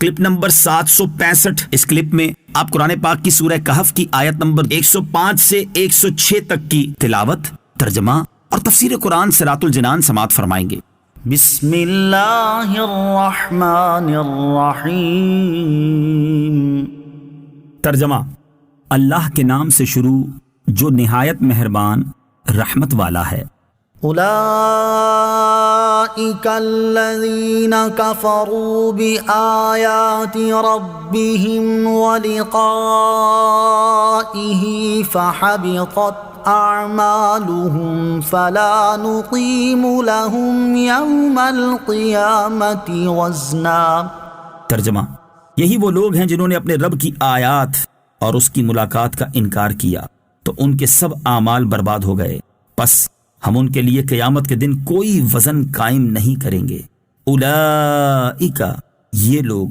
Clip number 765۔ اس clip میں آپ قرآن پاک کی سورہ کہف کی آیت نمبر 105 سے 106 تک کی تلاوت، ترجمہ اور تفسیر قرآن صراط الجنان سماعت فرمائیں گے۔ بسم اللہ الرحمن الرحیم۔ ترجمہ: اللہ کے نام سے شروع جو نہایت مہربان رحمت والا ہے۔ اولئک الذین کفروا بآیات ربهم ولقائه فحبطت اعمالهم فلا نقیم لهم یوم القیامة وزنا۔ ترجمہ: یہی وہ لوگ ہیں جنہوں نے اپنے رب کی آیات اور اس کی ملاقات کا انکار کیا تو ان کے سب اعمال برباد ہو گئے، پس ہم ان کے لیے قیامت کے دن کوئی وزن قائم نہیں کریں گے۔ اولئک، یہ لوگ،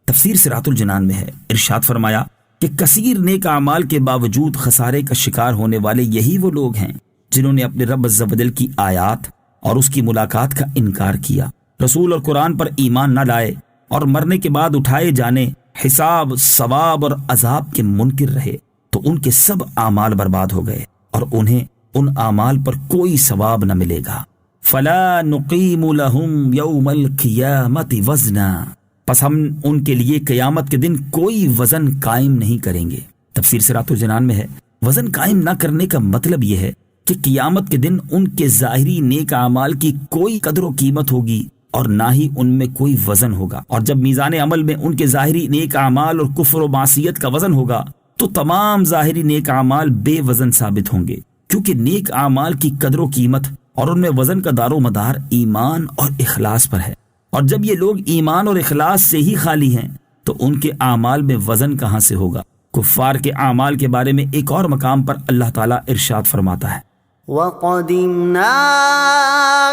تفسیر صراط الجنان میں ہے۔ ارشاد فرمایا کہ کثیر نیک اعمال کے باوجود خسارے کا شکار ہونے والے یہی وہ لوگ ہیں جنہوں نے اپنے رب عز و جل کی آیات اور اس کی ملاقات کا انکار کیا، رسول اور قرآن پر ایمان نہ لائے اور مرنے کے بعد اٹھائے جانے، حساب، ثواب اور عذاب کے منکر رہے تو ان کے سب اعمال برباد ہو گئے اور انہیں ان اعمال پر کوئی ثواب نہ ملے گا۔ فلا نقیم لہم یوم القیامت وزنا، پس ہم ان کے لیے قیامت کے دن کوئی وزن قائم نہیں کریں گے۔ تفسیر صراط الجنان میں ہے، وزن قائم نہ کرنے کا مطلب یہ ہے کہ قیامت کے دن ان کے ظاہری نیک اعمال کی کوئی قدر و قیمت ہوگی اور نہ ہی ان میں کوئی وزن ہوگا، اور جب میزان عمل میں ان کے ظاہری نیک اعمال اور کفر و معصیت کا وزن ہوگا تو تمام ظاہری نیک اعمال بے وزن ثابت ہوں گے، کیونکہ نیک اعمال کی قدر و قیمت اور ان میں وزن کا دار و مدار ایمان اور اخلاص پر ہے، اور جب یہ لوگ ایمان اور اخلاص سے ہی خالی ہیں تو ان کے اعمال میں وزن کہاں سے ہوگا۔ کفار کے اعمال کے بارے میں ایک اور مقام پر اللہ تعالیٰ ارشاد فرماتا ہے، وَقَدِمْنَا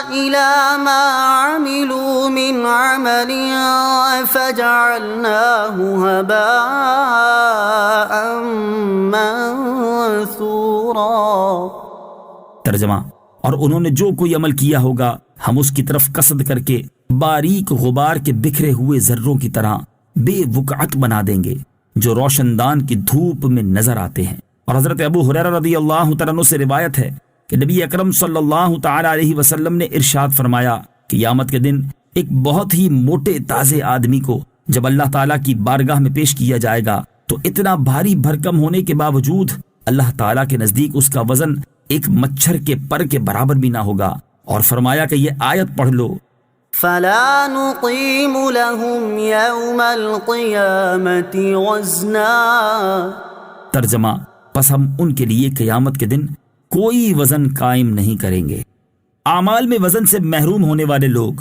إِلَى مَا عَمِلُوا مِنْ عَمَلٍ فَجَعَلْنَاهُ هَبَاءً مَنثُورًا۔ ترجمہ: اور انہوں نے جو کوئی عمل کیا ہوگا ہم اس کی طرف قصد کر کے باریک غبار کے بکھرے ہوئے ذروں کی طرح بے وقعت بنا دیں گے جو روشن دان کی دھوپ میں نظر آتے ہیں۔ اور حضرت ابو ہریرہ رضی اللہ تعالیٰ عنہ سے روایت ہے کہ نبی اکرم صلی اللہ تعالی علیہ وسلم نے ارشاد فرمایا، قیامت کے دن ایک بہت ہی موٹے تازے آدمی کو جب اللہ تعالیٰ کی بارگاہ میں پیش کیا جائے گا تو اتنا بھاری بھرکم ہونے کے باوجود اللہ تعالیٰ کے نزدیک اس کا وزن ایک مچھر کے پر کے برابر بھی نہ ہوگا، اور فرمایا کہ یہ آیت پڑھ لو، فَلَا نُقِيمُ لَهُمْ يَوْمَ الْقِيَامَةِ وَزْنًا۔ ترجمہ: پس ہم ان کے لیے قیامت کے دن کوئی وزن قائم نہیں کریں گے۔ اعمال میں وزن سے محروم ہونے والے لوگ،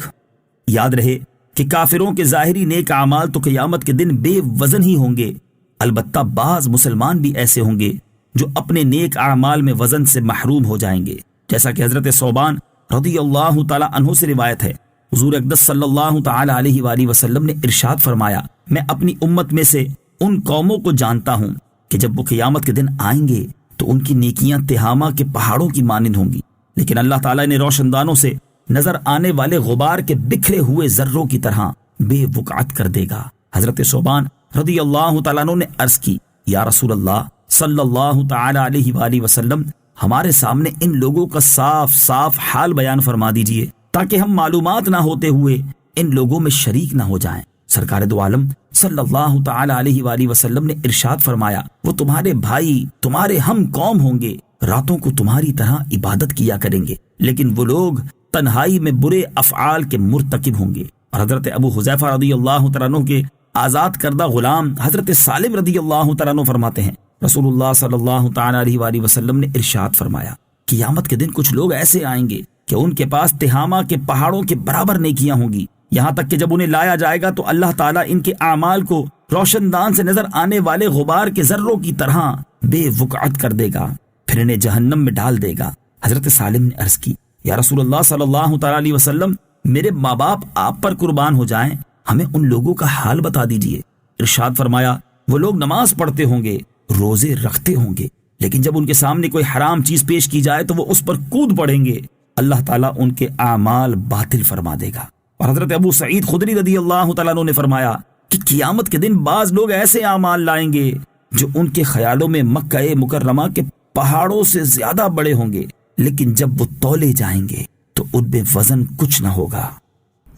یاد رہے کہ کافروں کے ظاہری نیک اعمال تو قیامت کے دن بے وزن ہی ہوں گے، البتہ بعض مسلمان بھی ایسے ہوں گے جو اپنے نیک اعمال میں وزن سے محروم ہو جائیں گے، جیسا کہ حضرت ثوبان رضی اللہ تعالی عنہ سے روایت ہے، حضور اقدس صلی اللہ تعالی علیہ وآلہ وسلم نے ارشاد فرمایا، میں اپنی امت میں سے ان قوموں کو جانتا ہوں کہ جب وہ قیامت کے دن آئیں گے تو ان کی نیکیاں تہامہ کے پہاڑوں کی مانند ہوں گی، لیکن اللہ تعالیٰ نے روشن دانوں سے نظر آنے والے غبار کے بکھرے ہوئے ذروں کی طرح بے وقعت کر دے گا۔ حضرت ثوبان رضی اللہ تعالیٰ عنہ نے عرض کی، یا رسول اللہ صلی اللہ تعالی علیہ وآلہ وسلم، ہمارے سامنے ان لوگوں کا صاف صاف حال بیان فرما دیجئے تاکہ ہم معلومات نہ ہوتے ہوئے ان لوگوں میں شریک نہ ہو جائیں۔ سرکار دو عالم صلی اللہ تعالی علیہ وآلہ وسلم نے ارشاد فرمایا، وہ تمہارے بھائی، تمہارے ہم قوم ہوں گے، راتوں کو تمہاری طرح عبادت کیا کریں گے، لیکن وہ لوگ تنہائی میں برے افعال کے مرتکب ہوں گے۔ اور حضرت ابو حذیفہ رضی اللہ تعالیٰ عنہ کے آزاد کردہ غلام حضرت سالم رضی اللہ تعالیٰ عنہ فرماتے ہیں، رسول اللہ صلی اللہ تعالی علیہ وآلہ وسلم نے ارشاد فرمایا، قیامت کے دن کچھ لوگ ایسے آئیں گے کہ ان کے پاس تہامہ کے پہاڑوں کے برابر نیکیاں ہوں گی، یہاں تک کہ جب انہیں لایا جائے گا تو اللہ تعالیٰ ان کے اعمال کو روشن دان سے نظر آنے والے غبار کے ذروں کی طرح بے وقعت کر دے گا، پھر انہیں جہنم میں ڈال دے گا۔ حضرت سالم نے عرض کی، یا رسول اللہ صلی اللہ تعالی علیہ وسلم، میرے ماں باپ آپ پر قربان ہو جائیں، ہمیں ان لوگوں کا حال بتا دیجئے۔ ارشاد فرمایا، وہ لوگ نماز پڑھتے ہوں گے، روزے رکھتے ہوں گے، لیکن جب ان کے سامنے کوئی حرام چیز پیش کی جائے تو وہ اس پر کود پڑیں گے، اللہ تعالیٰ ان کے اعمال باطل فرما دے گا۔ اور حضرت ابو سعید خدری رضی اللہ تعالیٰ عنہ نے فرمایا، کہ قیامت کے دن بعض لوگ ایسے اعمال لائیں گے جو ان کے خیالوں میں مکہ مکرمہ کے پہاڑوں سے زیادہ بڑے ہوں گے، لیکن جب وہ تولے جائیں گے تو ان میں وزن کچھ نہ ہوگا۔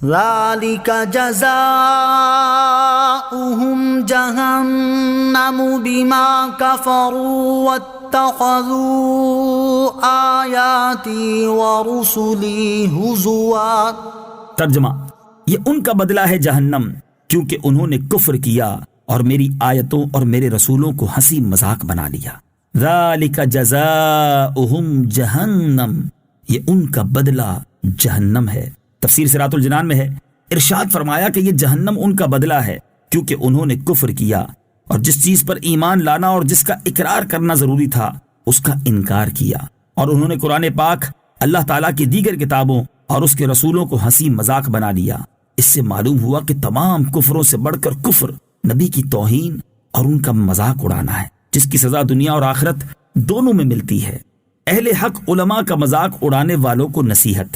ذَلِكَ جَزَاؤُهُمْ جَهَنَّمُ بِمَا كَفَرُوا وَاتَّخَذُوا آيَاتِي وَرُسُلِي هُزُوًا۔ ترجمہ، یہ ان کا بدلہ ہے جہنم، کیونکہ انہوں نے کفر کیا اور میری آیتوں اور میرے رسولوں کو ہنسی مذاق بنا لیا۔ ذَلِكَ جَزَاؤُهُمْ جَهَنَّمْ، یہ ان کا بدلہ جہنم ہے۔ تفسیر صراط الجنان میں ہے، ارشاد فرمایا کہ یہ جہنم ان کا بدلہ ہے کیونکہ انہوں نے کفر کیا اور جس چیز پر ایمان لانا اور جس کا اقرار کرنا ضروری تھا اس کا انکار کیا، اور انہوں نے قرآن پاک، اللہ تعالیٰ کی دیگر کتابوں اور اس کے رسولوں کو ہنسی مذاق بنا لیا۔ اس سے معلوم ہوا کہ تمام کفروں سے بڑھ کر کفر نبی کی توہین اور ان کا مذاق اڑانا ہے، جس کی سزا دنیا اور آخرت دونوں میں ملتی ہے۔ اہل حق علماء کا مذاق اڑانے والوں کو نصیحت۔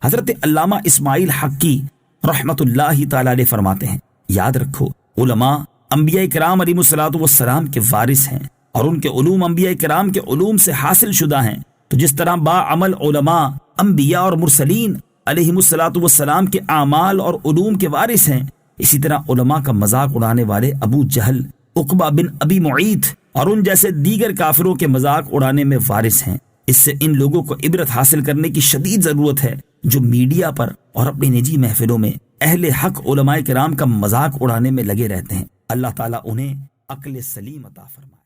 حضرت علامہ اسماعیل حقی رحمت اللہ تعالی علیہ فرماتے ہیں، یاد رکھو علماء انبیاء کرام علیہ الصلوۃ والسلام کے وارث ہیں اور ان کے علوم انبیاء کرام کے علوم سے حاصل شدہ ہیں، تو جس طرح باعمل علماء انبیاء اور مرسلین علیہ الصلوۃ والسلام کے اعمال اور علوم کے وارث ہیں، اسی طرح علماء کا مذاق اڑانے والے ابو جہل، عقبہ بن ابی معیط اور ان جیسے دیگر کافروں کے مذاق اڑانے میں وارث ہیں۔ اس سے ان لوگوں کو عبرت حاصل کرنے کی شدید ضرورت ہے جو میڈیا پر اور اپنی نجی محفلوں میں اہل حق علماء کرام کا مذاق اڑانے میں لگے رہتے ہیں۔ اللہ تعالیٰ انہیں عقل سلیم عطا فرمائے۔